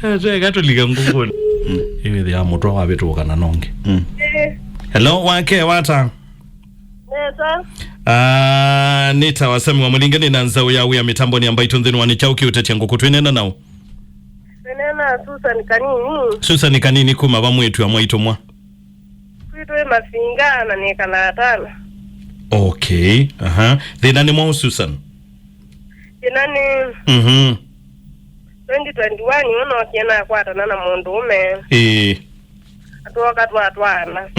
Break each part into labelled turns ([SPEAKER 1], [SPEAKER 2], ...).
[SPEAKER 1] Katolika ngukuni. Hivi the amoto wa betu kana nonge. Hello wake wata.
[SPEAKER 2] Nesa.
[SPEAKER 1] Nita wasemi wa mulingeni na nzao ya mitambo ni ambayo tunzeni wanichauki utetengo kutwenena nao.
[SPEAKER 2] Nena Susan kanini.
[SPEAKER 1] Susan kanini kuma bamwetu ya mwaito mwa.
[SPEAKER 2] Kuitwe mafinga na nekala atala.
[SPEAKER 1] Okay. Thina ni mwa Susan.
[SPEAKER 2] Nani 2021 uno kiena kwata nana mundume. Atoka twatwana.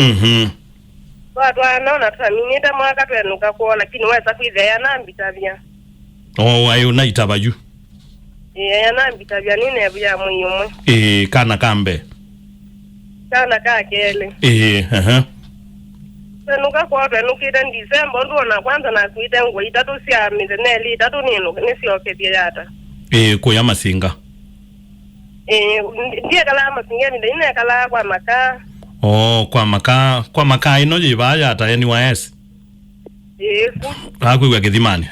[SPEAKER 2] Twatwana na twaminita mwaka twenuka ko lakini wesa kwithe yana mbitabya.
[SPEAKER 1] Ayo naita baju.
[SPEAKER 2] Yana mbitabya nine ebya muyumwe.
[SPEAKER 1] Kana kambe.
[SPEAKER 2] Kana kakele. Twenuka ko twenukite December ndona kwanza na kuite ngo itatu sia mizeneli itatu nino nisioke byata.
[SPEAKER 1] Kuya masinga.
[SPEAKER 2] Ndiye kala masinga ni ine kala kwa maka.
[SPEAKER 1] Kwa maka ino jibaya ata NYS.
[SPEAKER 2] Yes.
[SPEAKER 1] Kwa Githimani.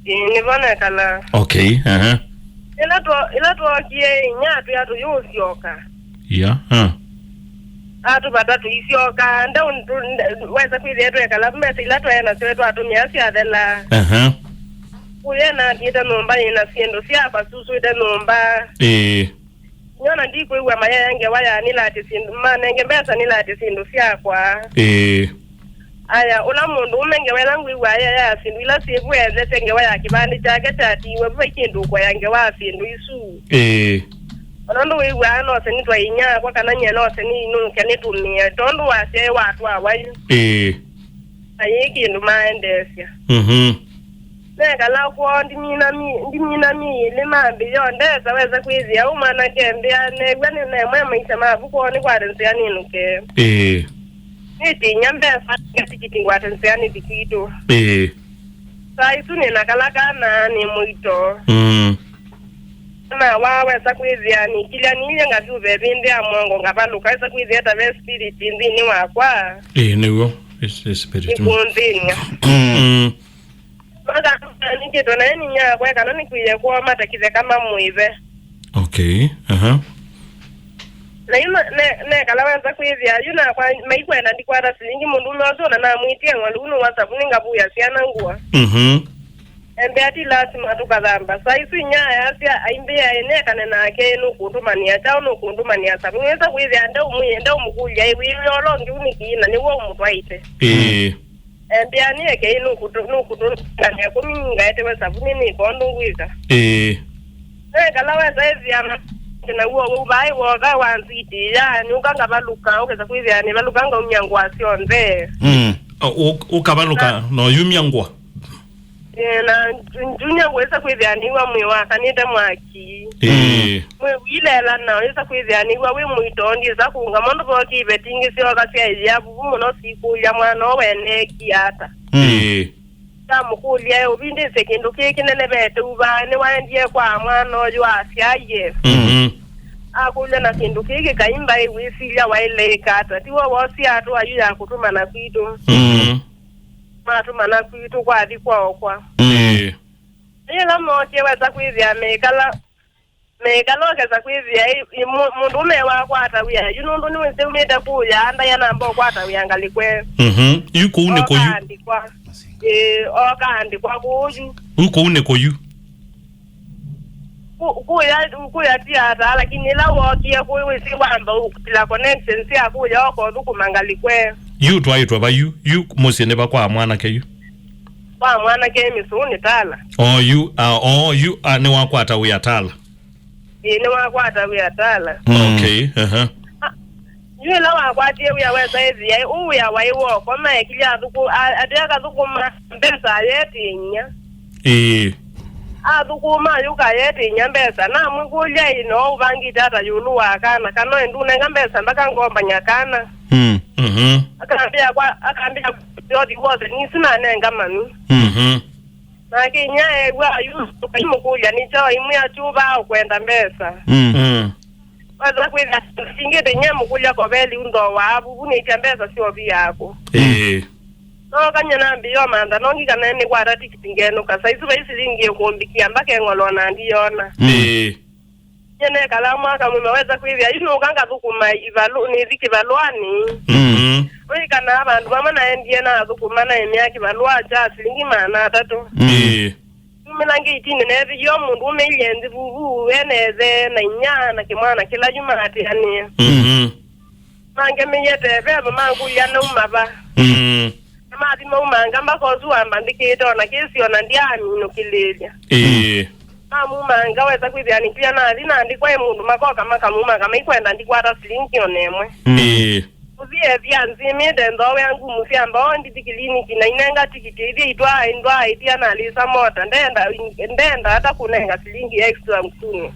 [SPEAKER 2] Nivona kala.
[SPEAKER 1] Okay.
[SPEAKER 2] Ila to kie nyatu ya to yusioka.
[SPEAKER 1] Yeah.
[SPEAKER 2] Atu batatu isioka nda weza kwile kala mbese ila to yana seto atumia sia dela. Kuyena kita nomba ina siendo sia basusu ita nomba. Nyona ndiko iwe mayange waya nilati sindu manenge mbesa nilati sindu sia kwa. Aya ula mundu umenge welangu iwe ya sindu ila sivu ezete waya kibandi chake tati iwe bwe kindu kwa yange wa sindu isu. Onondo iwe ano senitwa inya kwa kananya no seni inu kanitumia tondo wase watu awayu. Ayiki ndu maendesia. Nega la kwa ndimina mi lima beyond esa weza kwizia umana kembia negwa ni mwema isema buko ni kwa densia ninuke. Niti nyambe fati kitingwa densia ni dikito. Sa isu ni nakalaka na ni muito. Na waweza kwizia ni kila niye ngatu bebinde amongo ngabaluka esa kwizia ata ve spirit ndini wakwa.
[SPEAKER 1] Niwo is spirit.
[SPEAKER 2] Ikundini. Mada nikito na yeni nya kwa kanoni kuye kwa matakize kama muive.
[SPEAKER 1] Okay.
[SPEAKER 2] Na yuna ne kala wanza kwizia yuna kwa maikwenda ndikwata silingi mundu nosona na muitie ngwalu uno WhatsApp ninga buya siana ngua. Embe ati lazima tukadhamba. Sa isu nya asia aimbe ya ene kanena ke no kundumania chao no kundumania sabu. Weza kwizia enda umukulya iwi yolongi unikina ni wo mutwaite. Biani eke inu kutu kanya kuminga ete wesa bunini kondo wika. Kala wesa ezi ama kina uo ubai woga wanziti ya ni ukanga baluka ukeza kwizia ni balukanga umyangwa sionze.
[SPEAKER 1] Ukabaluka no yumyangwa.
[SPEAKER 2] Na njunya wesa kwizia ni wa mwiwa kanita mwaki. Mwe wilela na wesa kwizia ni wa we mwitondi za kunga mondo kwa kibetingi sio kasi ya bubu no siku ya mwana wene kiata. Mukulia ubindi sekindu kinene bete ubane wandie kwa mwana ojo asyaye. Akule na kindu kiki kaimba iwisilia waile kata tiwo wosi atu ayuya kutuma na kwitu. Matuma na kwitu kwa di kwa okwa. Ila moche weza kwizia mekala keza kwizia mundu mewa kwata wiya yunundu ni wese umeta kuya anda yana mbo kwata wiya ngalikwe.
[SPEAKER 1] Yuko une ko yu.
[SPEAKER 2] Okandikwa kuju.
[SPEAKER 1] Uko une ko yu.
[SPEAKER 2] Kuya tiata lakini la wokia kuwisi wamba ukutila connection siya kuya oko dukumangalikwe.
[SPEAKER 1] Yu twa ba yu musene ba kwa mwana ke yu.
[SPEAKER 2] Kwa mwana ke misuni tala.
[SPEAKER 1] You ni wakwata wiya tala.
[SPEAKER 2] Ni wakwata wiya tala.
[SPEAKER 1] Okay.
[SPEAKER 2] Yula wakwatie wiya weza ezi ya uya waiwo koma ekilya duku adeka duku mbesa yetinya. Adukuma yuka yetinya mbesa na mwigulya ino ubangi tata yulu wakana kano endune ngambesa mbaka ngomba nyakana. Akambia yodi wote nisina nenga manu. Na kinya egwa ayu mukulya ni cho imu ya chuba kwenda mbesa. Waza kwenda singete nyama kulya kobeli undo wabu bunicha mbesa sio biyako. No kanya nambi yo manda nongi kanene kwa rati kitingeno kasaisu baisilingi kombikia mbake ngolona ndiyona. Yene kala mwaka mumeweza kuivya ino ukanga thukuma ivalu ni thiki valwani. Wewe kana abantu bamana endie na thukuma na emyaki valwa cha silingi mana 3. Milangi itini nevi yo mundu umeyenzi vuvu eneze na inyana kimwana kila juma ati yani. Mange miyete beba mangu yana umaba. Mati manga mbako amba ndikito na kesi ona ndiani no kilelia. Manga weza kwivya ni pia na lina ndikwa mundu makoka makamuma kama ikwenda ndikwata silingi onemwe. Uzie vyanzi midendo yangu musiamba ndi kliniki na inenga tikiti ili itwa indwa itia na lisa mota ndenda hata kunenga silingi extra msuni.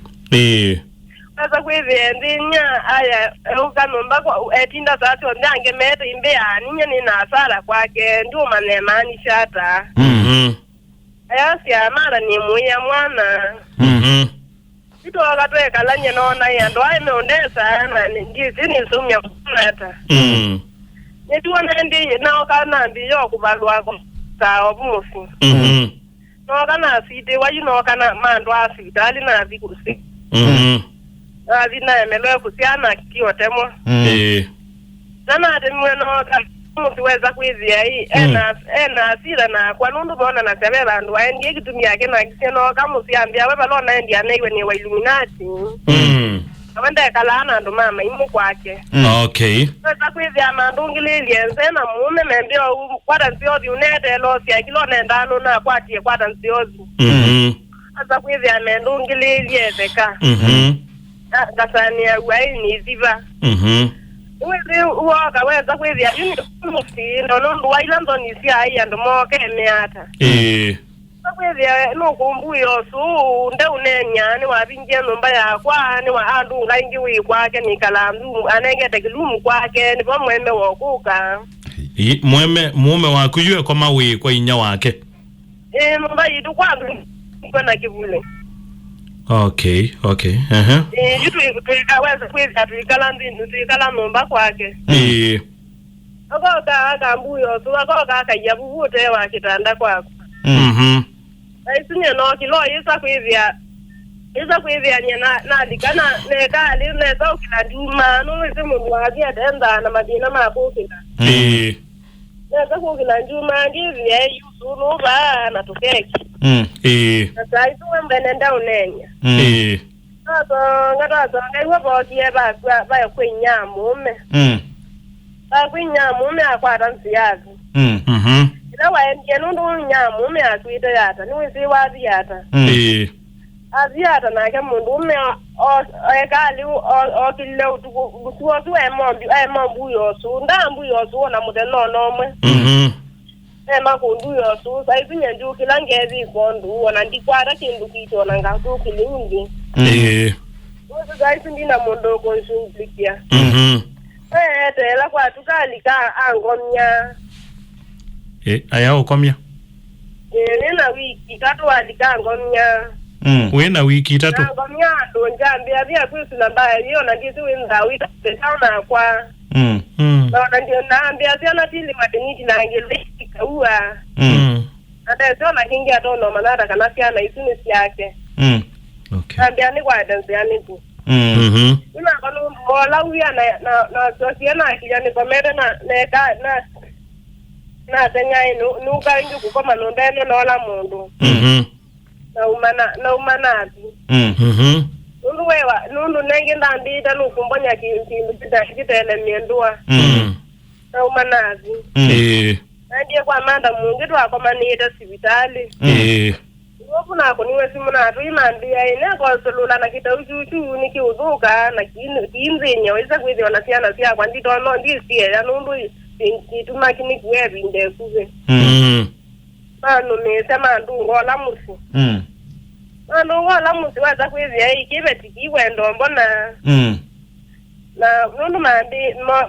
[SPEAKER 2] Sasa kwivya ndinya aya ukanomba kwa etinda sato ndange mete imbea ninya nina hasara kwake ndio manemani shata. Aya siya mara ni muya mwana. Ito wakatwe kalanye nona ya ndo aime ondesa na ndizi ni sumya kumata. Nituwa nendi na wakana mbiyo kubalu wako ka obumusi. Na wakana asite waji na wakana mando asite hali na azikusi. Azina emeloe kusiana kiyo temo. Nana atemwe na wakana musiweza kuizia hii ena asira na kwa nundu bona na sebeba ndo aendie kitumia kena kiseno kama usiambia wewe lona endia naiwe ni wa Illuminati. Awenda kalana ndo mama imu kwake.
[SPEAKER 1] Okay.
[SPEAKER 2] Sasa kuizia mandungili na mume membio kwata nsiozi unete losi ya kilo nendano na kwatie kwata nsiozi. Sasa kuizia mandungili liezeka. Kasani ya uwai ni ziva. Wezi uoka weza kwezi yuni musi nonondu wailanzo nisi haya ndo moke emeata. Kwezi nukumbu yosu nde unenya ni wabinje nomba ya kwa ni wa andu nga ingi wike ni kalamdu anengete kilumu kwake ni kwa mweme wakuka.
[SPEAKER 1] Mume wakujue kwa mawi kwa inya wake.
[SPEAKER 2] Nomba yidu kwa kwa na kivule.
[SPEAKER 1] Okay.
[SPEAKER 2] Yutu tuikaweza kweza tuikala nomba kwake. Akoka akambuyo tu akoka akajabuvute wa kitanda kwako. Aisunye no kilo isa kwivya nyena na dikana nekali nesa ukila duma no isimu wagia denda na madina makukila. Nesa kukila duma ndivya yusu nuba na tukeki. Sasa isuwe mbenenda unenya. Ngatazo ngaiwa bokie ba kwinya mume. Kwinya mume akwata nsiyazi. Ila waendie nundu nya mume akwita yata niwisi wazi yata. Aziyata nake mundu ume ekali okile utukusuwa suwe emombu yosu ndambu yosu na mudeno nomwe. Ema kundu yosu saizi nyanju kila ngezi kondu wana ndikwara kindu kito na ngatu kilindi. Uzo saizi ndina mundu konshumplikia. Tela kwa tukalika angomnya.
[SPEAKER 1] Aya ukomya.
[SPEAKER 2] Nina wiki tatu alika angomnya.
[SPEAKER 1] Wena wiki tatu.
[SPEAKER 2] Angomnya ndo njambia vya kuisu na mbaya hiyo na kitu winda wita pesana kwa. Na ndio naambia siana tili mateniti na angeliki kaua. Ata sio na kingi atono manada kana siana isuni yake.
[SPEAKER 1] Okay.
[SPEAKER 2] Naambia ni kwa dance yani tu. Ina kono mola uya na sosiana akijani komere na tengai nuka ingi kukoma nondene nola mundu. Na umanazi. Nundu nengi ndambita nukumbonya kindu kitele miendua. Na umanazi. Ndiye kwa manda mungi twakomanita sibitali. Ngofu nako niwe simu natu imandia ine kwa solula na kita uchuchu nikiuzuka na kiinzinya weza kwizi wanasiana siya kwa ndito ano ndisiye ya nundu kituma kini kuwebi ndekuze. Manu mese mandu ngola musi. Mandu ngola musi weza kwizi ya ikibe tikiwe ndombo na nundu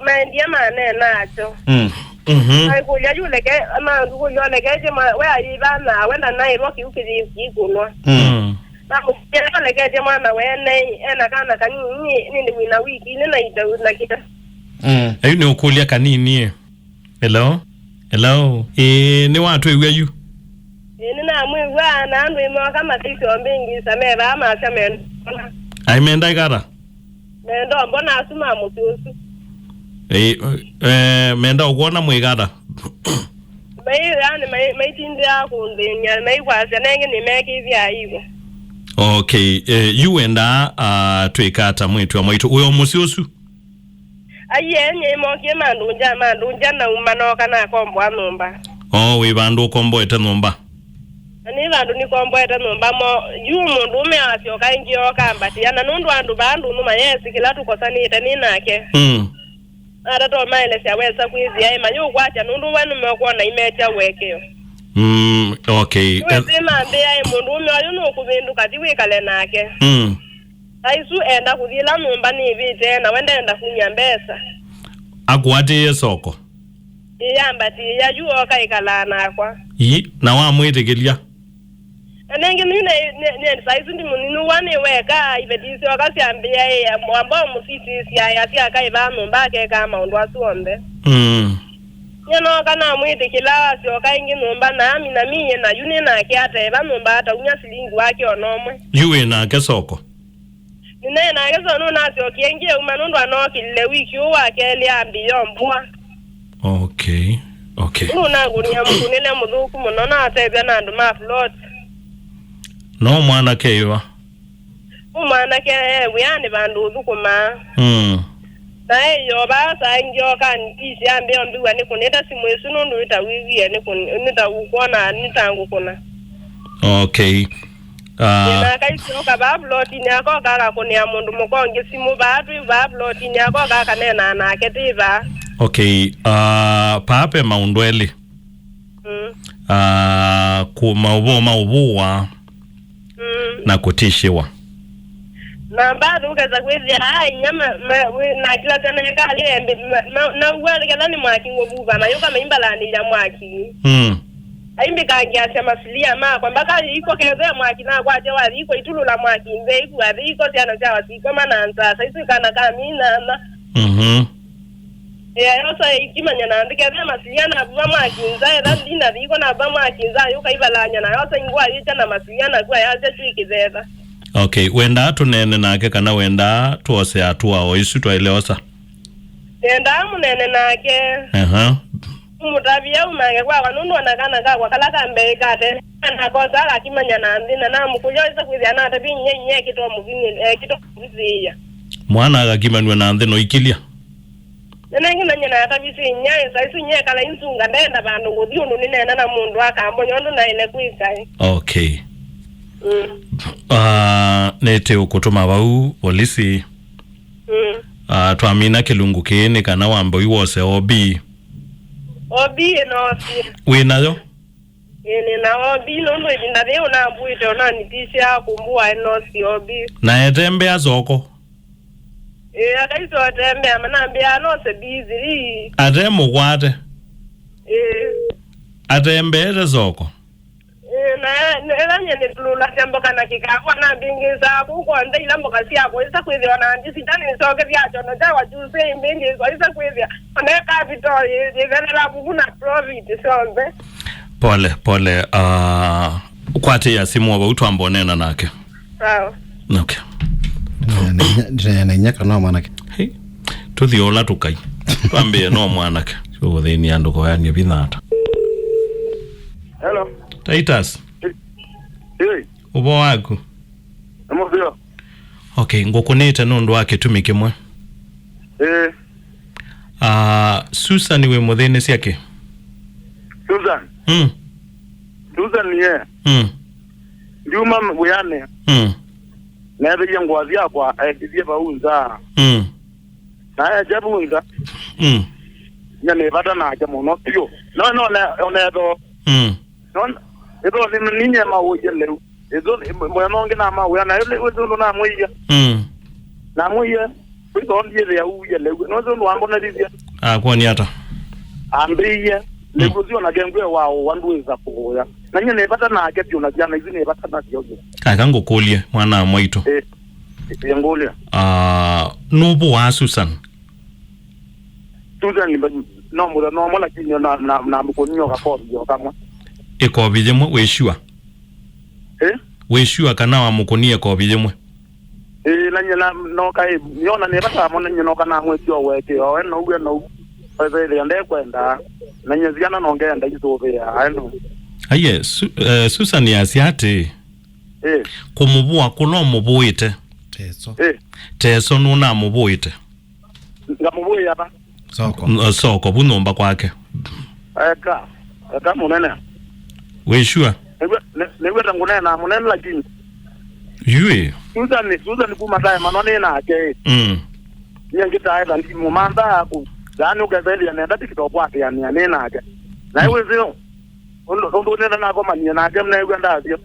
[SPEAKER 2] mandia mane nacho. Kuja yuleke mandu kuyoleke jema wea ibana wenda nai roki ukizikunwa. Na msikia leke jema na wene ena kana kanini nindi wina wiki nina ita na kita.
[SPEAKER 1] Ayu ni ukulia kanini. Hello. Ni watu ewe ayu.
[SPEAKER 2] Nina mwiwa na andu imo kama sisi ombingi sameba ama asamena.
[SPEAKER 1] Ai menda ikata.
[SPEAKER 2] Mendo mbona asuma mususu.
[SPEAKER 1] Menda ukuona mwikata.
[SPEAKER 2] Mai tindia kundinya mai kwasa nenge ni meki vya hivyo.
[SPEAKER 1] Okay, you enda twikata mwitu amwitu uyo mususu.
[SPEAKER 2] Ayenye mokie mandunja na umanoka na kombwa numba.
[SPEAKER 1] We bandu kombo ete numba.
[SPEAKER 2] Ni bandu ni kombo ete numba mo yu mundu umeasyoka ingioka mbati yana nundu andu bandu numa yesi kila tukosanite ninake. Ara to maile siaweza kuizia ima yu kwacha nundu wenu mekuona imecha wekeo.
[SPEAKER 1] Okay.
[SPEAKER 2] Wezima mbea mundu umewa yunu kubindu kati wikale nake. Aisu enda kudhila numba ni vite na wende enda kunya mbesa.
[SPEAKER 1] Akuwati ye soko.
[SPEAKER 2] Iyambati ya juo kaikala nakwa.
[SPEAKER 1] Na wa mwete gelia.
[SPEAKER 2] Nenge nine saizu ndi muninu wane weka ibetisi wakasi ambia ya mwamba musisi ya siya kaiva numba ke kama undwa suombe. Nyano kana mwete kila sioka ingi numba na ami na miye na yune na kiata eva numba hata unya silingi wake onomwe.
[SPEAKER 1] Yue na ke soko.
[SPEAKER 2] Nine na keso nuna sioki engi umanundu anoki lile wiki uwa keli ambiyo mbua.
[SPEAKER 1] Okay.
[SPEAKER 2] Nuna kunia mkunile mudhuku munona atebya na nduma float.
[SPEAKER 1] No mwana keiwa.
[SPEAKER 2] Umwana ke wiyani bandu dhukuma. Na yo basa ingioka ntisi ambiyo mbiwa ni kunita simu esu nundu itawiwie ni kunita ukona nitangu kuna.
[SPEAKER 1] Okay.
[SPEAKER 2] Na kaisioka babloti nyako kaka kunia mundu mukongi simu batu babloti nyako kaka nena na ketiva.
[SPEAKER 1] Okay. Pape maundweli. Maubuwa. Na kutishiwa.
[SPEAKER 2] Na bado ukeza kwezi nyama na kila tena kali na uwele kadhani mwaki ngobuba na yuka maimbalani ya mwaki. Aimbi kangia masilia ma kwamba kali iko keze mwaki na kwaje wali iko itulu la mwaki mbe iko adi iko tiana chawa siko mananza saisu kana kamina na. Yosa ikimanya na ndike masilia na bwa mwaki nza eda dina iko na bwa mwaki nza yuka ibalanya na yosa ingwa yicha na masilia na kwa yaje chikizeza.
[SPEAKER 1] Okay, wenda tunene nake kana wenda tuose atua o isu twaeleosa.
[SPEAKER 2] Wenda munene nake. Umutabia umange kwa wanundu wanakana kwa kalaka mbekate. Na kosa akimanya na ndina na mukuyoza kwizia na tabi nye kito muvini kito kuziya.
[SPEAKER 1] Mwana akimanywa na ndino ikilia.
[SPEAKER 2] Nene ngimanya na tabi sinya saisu nye kala insunga ndenda bandu ngudhiundu ninena na mundu akambonyondo na ile kwikai.
[SPEAKER 1] Okay. Nete ukutuma bau polisi. Twamina kilungu kene kana wambo iwose obi.
[SPEAKER 2] Obi no si.
[SPEAKER 1] Winayo?
[SPEAKER 2] Na obi no ndinda leo na mbuito na nitisha kumbua no si obi.
[SPEAKER 1] Na etembe azoko.
[SPEAKER 2] Akaiso atembe amanambia no se busy.
[SPEAKER 1] Atemo kwate. Atembe ezoko.
[SPEAKER 2] Na nye nitulula tembo kana kikakwa na bingiza kuko nde ilamboka siya kwa isa kwezi wana ndisitani nisoke vyacho na jawa juse imbingi kwa isa kwezi wana capital yevenela kukuna profit sombe.
[SPEAKER 1] Pole kwate ya simu waba utu ambonena nake.
[SPEAKER 2] Sawa.
[SPEAKER 1] Okay.
[SPEAKER 3] Ndina nyaka no mwanake.
[SPEAKER 1] Hey. Tuthiola tukai. Tuambie no mwanake. So theni andu kwa yani binata.
[SPEAKER 4] Hello.
[SPEAKER 1] Titus.
[SPEAKER 4] Hey.
[SPEAKER 1] Ubo waku.
[SPEAKER 4] Amofio.
[SPEAKER 1] Okay, ngokunete nundu wake tumikimwe. Susan we muthene siake.
[SPEAKER 4] Susan. Susan ye. Nduma buyane. Na ebe yengwazi yakwa edie baunza. Na ya jabunza. Nyane bata na aja mono tio. No na edo. Non edo ni ninye mawoje leo. Edo moyanonge na mawo na ele wezo na moya. Na moya. Wezo ndiye ya uye leo. No zo wango na dizia.
[SPEAKER 1] Kwani hata.
[SPEAKER 4] Ambiye legozio na gengwe wao wanduweza kuoya. Na nyene bata na aja na jana izine bata na yoje.
[SPEAKER 1] Akango kolie mwana mwaito.
[SPEAKER 4] Yangolia.
[SPEAKER 1] Nubu wa Susan.
[SPEAKER 4] Susan no mula kinyo na mkonyo ka kobi kamwa.
[SPEAKER 1] Eko bijemwe weshua. Weshua kana wa mukonie ko bijemwe.
[SPEAKER 4] na nyina no kai yona ne bata mo na nyina kana mwezi oweke o no uwe no pese ande kwenda na nyeziana no ngenda izovea ano
[SPEAKER 1] aye Susan yasiate kumubua kuno mubuite teso nuna mubuite
[SPEAKER 4] ngamubuye apa
[SPEAKER 1] soko bunomba kwake
[SPEAKER 4] eka munene
[SPEAKER 1] we sure
[SPEAKER 4] newe tangunena munene lakini
[SPEAKER 1] yue
[SPEAKER 4] Susan kumataya manone na ake nyangita aida ndi mumanda aku dani ukazeli anaenda tikitopo ati yani na ake na iwe zio ndo nenda na koma ni na ake mna iwe ndazio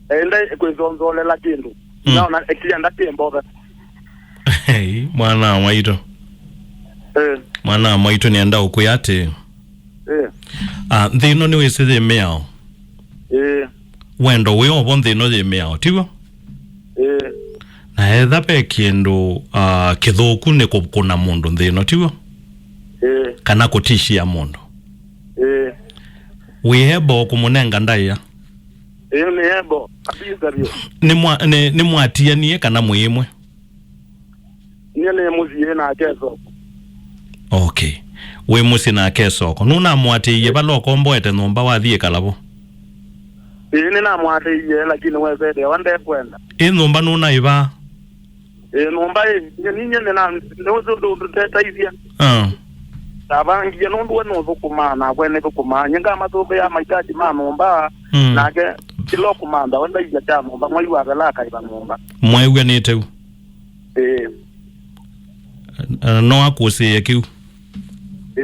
[SPEAKER 4] enda kwezonzolela kindu naona ekienda tembo
[SPEAKER 1] hey mwana mwaito mwana mwaito ni anda ukuyate thino ni wese meao wendo we obonde no de meao tiwo na etha pe kindu kithuku ni kukuna mundu thino tiwo kana kutishia mundu we hebo kumunenga ndaya
[SPEAKER 4] ni hebo kabisa bio
[SPEAKER 1] ni mwatia nie kana mwimwe
[SPEAKER 4] ni muzie na keso
[SPEAKER 1] okay we musi na keso ko nuna mwati ye baloko mboete nomba wathie kalabo
[SPEAKER 4] ni na mwati ye lakini wewe de wande kwenda
[SPEAKER 1] nomba nuna iba
[SPEAKER 4] nomba ninye na nozo ndo tetaizia tabangi no ndo no zokumana kwene kokuma nyanga matobe ya maitaji nomba nake kilo kumanda wanda ija chamo nomba mwa iwa galaka iba nomba
[SPEAKER 1] mwa ni teu no akose yekiu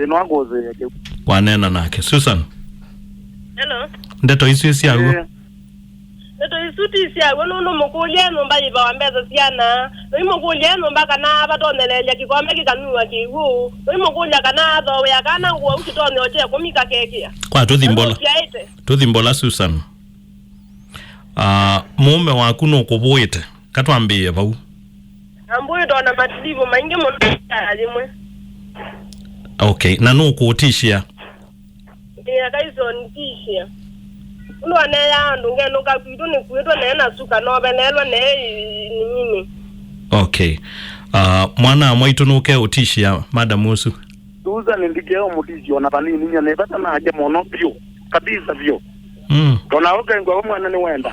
[SPEAKER 4] no akose yekiu
[SPEAKER 1] kwanena nake Susan
[SPEAKER 2] hello
[SPEAKER 1] ndeto isu siago
[SPEAKER 2] ndeto isuti siago no mukulye nomba iba wambeza siana no mukulye nomba kana abatonelele kikombe kikanua kiwu no mukulya kana tho ya kana nguo ukitone oche komika kekia
[SPEAKER 1] kwa tuthimbola Susan mume waku no kubuite katwambie bau
[SPEAKER 2] ambuye dona matilivo maingi muno alimwe
[SPEAKER 1] okay na no kutishia
[SPEAKER 2] kaizo nitishia uno aneya ndungeno kapitu ni kuitwa nena suka no benelwa ne nini
[SPEAKER 1] okay mwana mwaito nuke utishia madam Musu
[SPEAKER 4] Susan ndikeo mutishio na bani ninya ne bata na haje mono bio kabisa bio tona okengo mwana ni wenda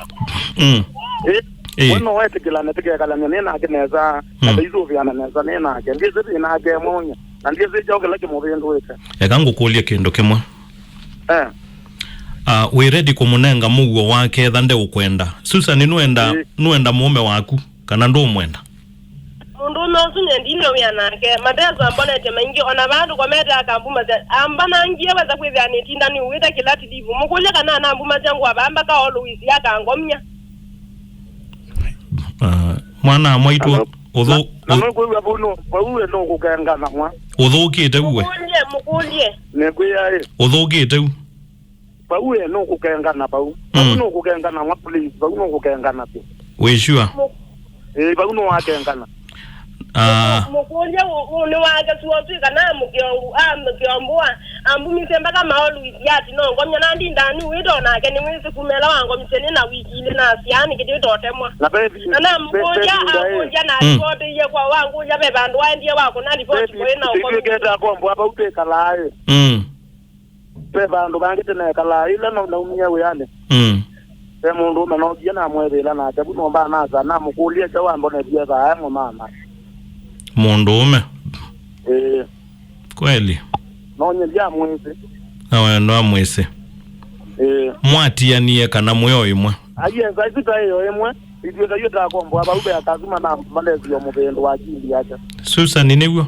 [SPEAKER 4] Bueno wete kila netike kala nena akeneza na izo vyana neza nena ake ndize ina ake monya na ndize joge lake mubendo wete
[SPEAKER 1] ekangu kulia kindo kimwe we ready kumunenga mugo wake thande ukwenda Susan nuenda mume waku kana ndo mwenda
[SPEAKER 2] mundu no sunye ndine uyanake matezo ambonete maingi ona bandu kometa akambuma ambana ngiye baza kwithia nitinda ni uwita kilati divu mukulya kana na ambuma jangu abamba ka oluisi yakangomnya
[SPEAKER 1] mwana mwaito
[SPEAKER 4] odho nano kwa bono pauwe no kukengana mwa
[SPEAKER 1] uthukite uwe
[SPEAKER 2] mukulye
[SPEAKER 4] nekwiya
[SPEAKER 1] uthukite
[SPEAKER 4] pauwe no kukengana pau no kukengana mwa please pau no kukengana tu
[SPEAKER 1] we sure
[SPEAKER 4] pau no wakengana
[SPEAKER 2] mukulye uni wake suotwika na mukiomboa ambumise mpaka maolu yati no ngomnya nandi ndani widona ke ni mwisi kumela wango mseni na wiki ile na siani kiti totemwa na mukulya akulya na report ye kwa wangu ya be bandu waendie wako na report kwa na uko
[SPEAKER 4] ngeta kombo aba uteka lae pe bandu bangite na kala ile no umnya we yale pe mundu no gia na mwebela na tabu no ba na za na mukulya cha wambo na bia za ngo mama
[SPEAKER 1] mundume kweli
[SPEAKER 4] nonye bya mwese
[SPEAKER 1] awe ndo amwese mwatia niye kana moyo imwe
[SPEAKER 4] ayenza izita yo emwe idwe kayo ta kombo aba ube akazuma na malezi yo mubendo wa jindi yacha
[SPEAKER 1] Susan niwo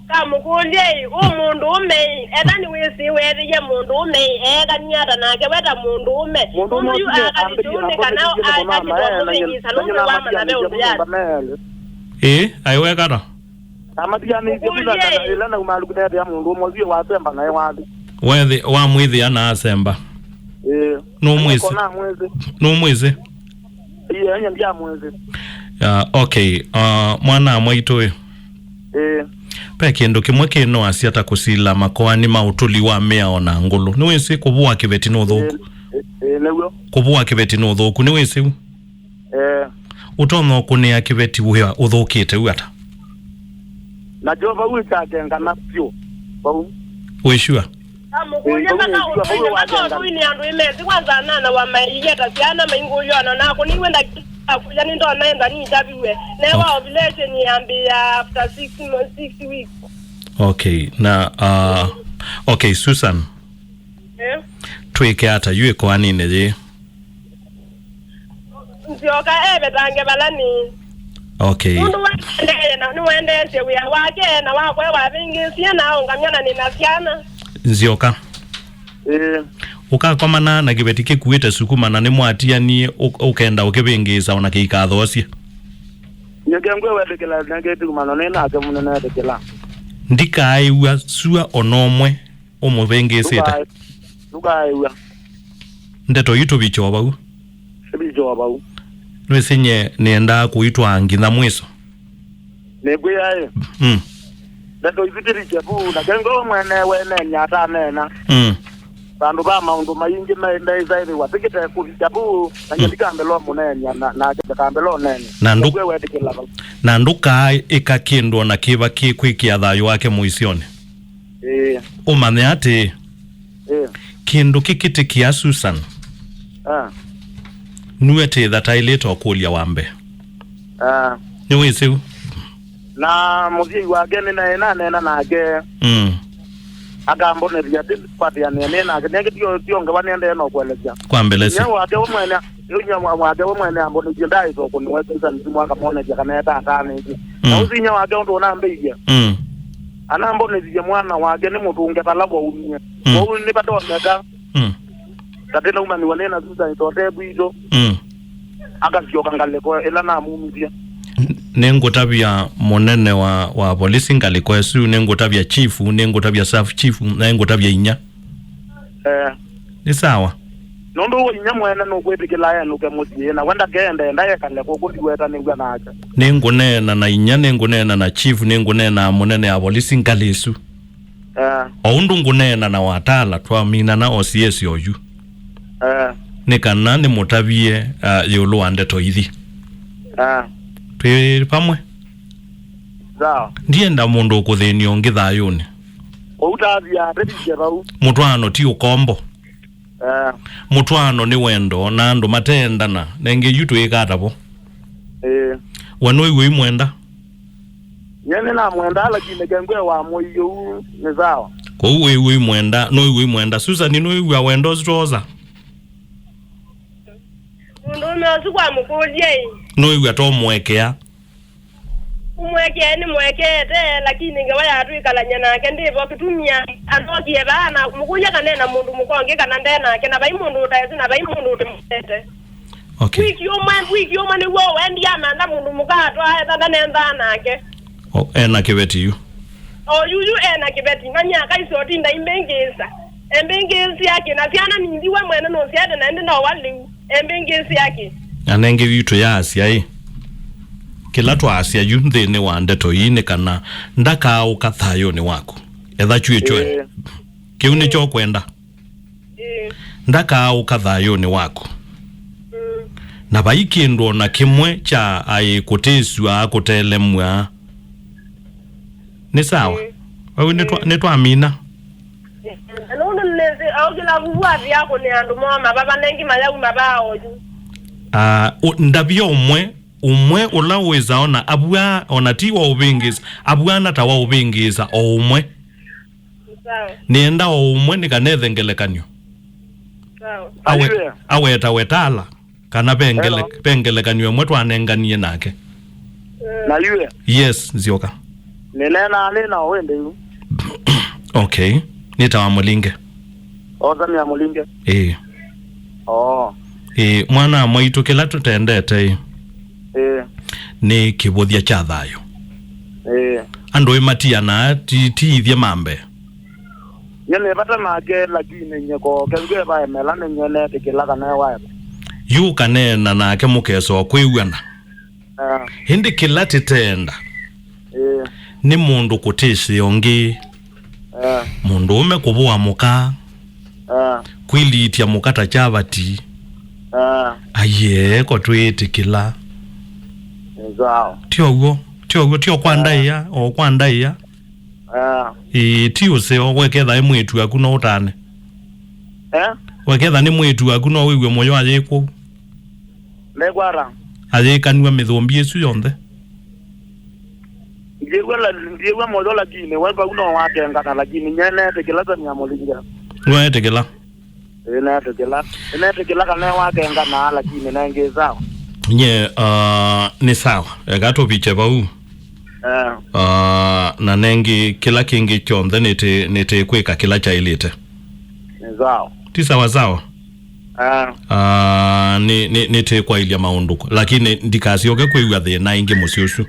[SPEAKER 2] kamukulye umundu ume edani wisi weri ye mundu ume kanyata nake weta mundu ume uyu akalitune kana akatidwa salungu wama na beo
[SPEAKER 1] byati aiwe kara
[SPEAKER 4] amadiani zibula ila na umalu kunete ya mundu mozio wasemba naye wali
[SPEAKER 1] wethi wa mwithi ana asemba no mwezi
[SPEAKER 4] anya ndia mwezi
[SPEAKER 1] okay mwana mwaito pe kindu kimwe kino asiata kusila makoani mautuli wa mea ona ngulu ni wese kubua kibeti no thuku
[SPEAKER 4] newo
[SPEAKER 1] kubua kibeti no thuku ni wese utono kunia kibeti uya uthukite uata
[SPEAKER 4] na jova wika genga na pio bau
[SPEAKER 1] weshua
[SPEAKER 2] amukunya kana uini andu imezi kwanza nana wa maiyeta siana mainguyo anona kuniwenda kuja ndo anaenda ni tabiwe newa ovulation yambia after 6 weeks.
[SPEAKER 1] Okay, na okay Susan. Tweke hata yue kwa nini je?
[SPEAKER 2] Nsioka betange balani.
[SPEAKER 1] Okay.
[SPEAKER 2] Nuende sewe wake na wako wavingi siana ongamyana ninasiana.
[SPEAKER 1] Nsioka. Uka kwa mana na kibetike kuita sukuma na nemwatia ni ukenda ukebengeza ona kikathosia.
[SPEAKER 4] Nyegengwe wedekela ngetu manone na akemunene wedekela.
[SPEAKER 1] Ndika aiwa sua onomwe omubengezeta.
[SPEAKER 4] Luka aiwa.
[SPEAKER 1] Ndeto yitu bichoba u.
[SPEAKER 4] Bichoba u.
[SPEAKER 1] Nwesenye nienda kuitwa ngina mweso.
[SPEAKER 4] Negwe yae. Ndeto yitiri chebu na gengo mwene wene nyata nena. Bandu ba maundu mayingi mende zaidi watikite kujabu na nyandikambelo munene na kambelo nene. Na
[SPEAKER 1] nduka ikakindwa na kiba kikwikia thayo wake muisione. Umane ati kindu kikiti kia Susan. Nuete thataileta okulia wambe. Niwisiu.
[SPEAKER 4] Na muzi wageni na nena nage. Agambone bya pati ya nena nage tio ngabane ende no kweleza.
[SPEAKER 1] Kwambeleza.
[SPEAKER 4] Nyawa ake umwene wake umwene ambone jindai so kunwe Susan simwaka mone jakaneta atane. Na uzinya wake ndo nambeije. Anambone zije mwana wake ni mutunge talabo umye. Wo ni bato mega. Tatena umani wanena Susan tote bwizo. Akazioka ngaleko ela na mumzia.
[SPEAKER 1] Nengotabia monene wa polisi ngaliko esu nengotabia chifu nengotabia staff chifu nengotabia inya. Ni sawa.
[SPEAKER 4] Nondo inya mwena no kwetikila ya nuke musie na wenda gende ndaye kaleko kudiweta ningwa naaka.
[SPEAKER 1] Nengonena na inya nengonena na chifu nengonena monene ya polisi ngalesu. Oundu ngunena na watala twamina na OCS yoyu. Nekana ni mutabie yolo ande toithi. Twe pamwe.
[SPEAKER 4] Sawa.
[SPEAKER 1] Ndienda mundu ukuthenio ngithayuni.
[SPEAKER 4] Outavia rebije bau.
[SPEAKER 1] Mutwano ti ukombo. Mutwano ni wendo na andu matendana nenge yutu ikatabo. Wano iwe imwenda.
[SPEAKER 4] Yene na mwenda lakini gengwe wa moyo ni sawa.
[SPEAKER 1] Ko iwe imwenda no iwe imwenda Susan no iwe wendo stroza.
[SPEAKER 2] Ndo sukwa mukulie.
[SPEAKER 1] No iwe to mwekea.
[SPEAKER 2] Umweke ni mwekete lakini ngewaya atuikalanya nake ndivo kitumia anokie bana mukuja kanena mundu mukonge kana ndena kena bai mundu utazi na bai mundu utemete.
[SPEAKER 1] Okay.
[SPEAKER 2] Wiki yoma ni wo wendi amanda mundu mukato aenda nenda nake.
[SPEAKER 1] Ena kibeti yu.
[SPEAKER 2] Yuyu ena kibeti nganya kaisoti nda imbengeza. Embengezi yake na siana nindiwe mwene no siade na ndi na wali embengezi yake.
[SPEAKER 1] Anenge vitu ya asia hii. Kila tu asia yu nthini wa ndeto yini kana ndaka ukathayo ni wako. Etha chue chue. Kiu ni cho kwenda. Ndaka ukathayo ni wako. Na baikindo na kimwe cha kuteswa kutelemwa. Ni sawa. Wewe netwa amina.
[SPEAKER 2] Anono neze augila vuwa vyako ni andu mama baba nengi mayagu mabao ju.
[SPEAKER 1] Ndabio umwe ulaweza ona abua onatiwa ubingisa abuana tawa ubingisa umwe.
[SPEAKER 2] Sawa.
[SPEAKER 1] Nienda umwe nikanethengelekanyo.
[SPEAKER 2] Sawa.
[SPEAKER 1] Aweta wetala kana pengelekanyo mwe twanenganie nake.
[SPEAKER 4] Na yue.
[SPEAKER 1] Yes, Nzioka.
[SPEAKER 4] Nena wende yu.
[SPEAKER 1] Okay. Nitawa mulinge.
[SPEAKER 4] Ozami ya mulinge.
[SPEAKER 1] Mwana mwaitu kila tutendete. Ni kibuthia cha thayo. Ando imatia na tithie mambe.
[SPEAKER 4] Yene bata nake lakini nyeko kenge bae melane nyene tikila kana wae.
[SPEAKER 1] Yu kanena nake mukeso kwiwana. Hindi kila titenda. Ni mundu kutisi yongi. Mundu ume kubuwa muka. Kwilitia mukata chavati. Aye kwa tuitikila.
[SPEAKER 4] Zao.
[SPEAKER 1] Tio kwandaiya o kwandaiya. Tio se weketha imwitu aku no utane. Weketha ni mwitu aku no wiwe moyo aje ku.
[SPEAKER 4] Negwara.
[SPEAKER 1] Aje kanwa mithombi esu yonthe.
[SPEAKER 4] Ndiegwa moyo lakini wepa uno wake ngata lakini nyene tekela nya molinga.
[SPEAKER 1] Tekela.
[SPEAKER 4] Tekela kana wake ngana lakini nangeza.
[SPEAKER 1] Nye ni sawa. Gato biche bau. Na nengi kila kingi chonthe nite kweka kila cha ilite.
[SPEAKER 4] Zao.
[SPEAKER 1] Ti sawa sawa. Nite kwa ilia maunduko lakini ndikasyoke kwiwa thina ingi musiusu.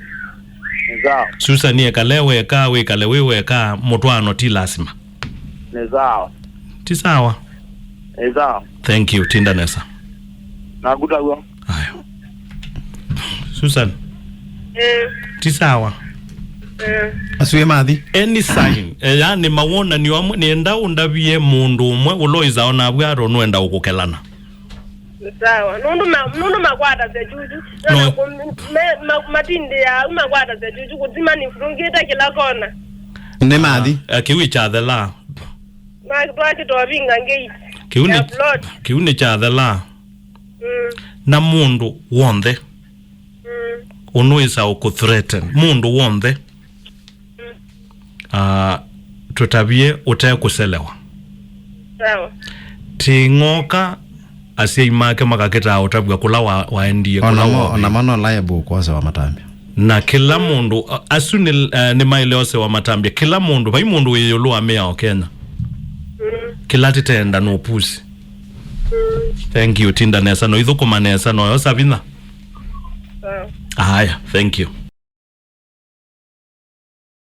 [SPEAKER 4] Zao.
[SPEAKER 1] Susa ni ekalewe ka wewe ka mutwano ti lazima.
[SPEAKER 4] Zao.
[SPEAKER 1] Ti sawa.
[SPEAKER 4] Zao.
[SPEAKER 1] Thank you Tindanesa.
[SPEAKER 4] Nagutago.
[SPEAKER 1] Ayo. Susan. Ti sawa.
[SPEAKER 3] Asuye mathi.
[SPEAKER 1] Any sign. Yani mawona ni enda undabie mundu umwe uloiza ona bwaro nwenda ukukelana.
[SPEAKER 2] Sawa. Nundu makwata ze juju. Matinde ya makwata ze juju kutima ni frungita kila kona.
[SPEAKER 3] Ne mathi.
[SPEAKER 1] Kiwi cha the la.
[SPEAKER 2] Ma to vinga ngate.
[SPEAKER 1] Kiuni cha the la. Na mundu wonde. Unoisa ukuthreaten. Mundu wonde. Tutabie utae kuselewa.
[SPEAKER 2] Sawa.
[SPEAKER 1] Tingoka asia imake makaketa utabia kula waendie kula
[SPEAKER 3] ona mano liable kwa wa matambia.
[SPEAKER 1] Na kila mundu asuni ni maileose wa matambia kila mundu bai mundu yeyulu amea o Kenya. Kila titenda no pusi. Thank you Tindanesa no ithukumanesa no yosabina. Haya, thank you.